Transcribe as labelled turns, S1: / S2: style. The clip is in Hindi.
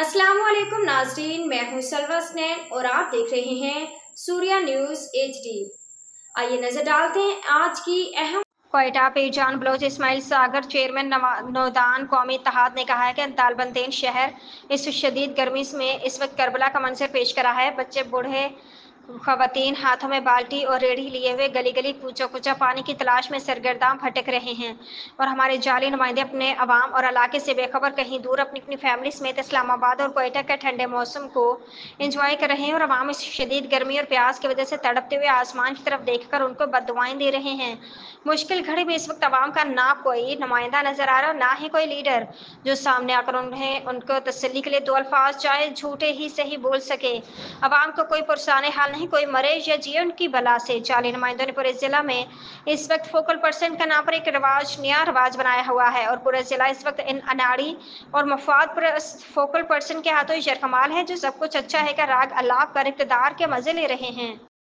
S1: अस्सलामुअलैकुम नाज़रीन, मैं हूं सलवा स्नैन और आप देख रहे हैं सूर्या न्यूज़ HD। आइए नजर डालते हैं आज की अहम। क्वेटा पीरजान बलोच इस्माइल सागर चेयरमैन नौदान कौमी इत्तेहाद ने कहा है कि तालबंदेन शहर इस शदीद गर्मी में इस वक्त करबला का मंजर पेश करा है। बच्चे बूढ़े खवातीन हाथों में बाल्टी और रेड़ी लिए हुए गली गली कूचा कूचा पानी की तलाश में सरगर्दाम भटक रहे हैं और हमारे जाली नुमाइंदे अपने अवाम और इलाके से बेखबर कहीं दूर अपनी अपनी फैमिली समेत इस्लामाबाद और क्वेटा के ठंडे मौसम को एंजॉय कर रहे हैं और अवाम इस शदीद गर्मी और प्यास की वजह से तड़पते हुए आसमान की तरफ देखकर उनको बद्दुआएं दे रहे हैं। मुश्किल घड़ी में इस वक्त अवाम का ना कोई नुमाइंदा नजर आ रहा और ना ही कोई लीडर जो सामने आकर उनको तसल्ली के लिए दो अल्फाज चाहे झूठे ही सही बोल सके। अवाम को कोई पुरसाने हाल नहीं, कोई मरे या जिए उनकी बला से। जाली नुमाइंदों ने पूरे जिला में इस वक्त फोकल पर्सन का नाम पर एक नया रिवाज बनाया हुआ है और पूरा जिला इस वक्त इन अनाड़ी और मफाद पर फोकल पर्सन के हाथों यरकमाल है जो सब कुछ अच्छा है का राग अलाप कर इक़्तिदार के मजे ले रहे हैं।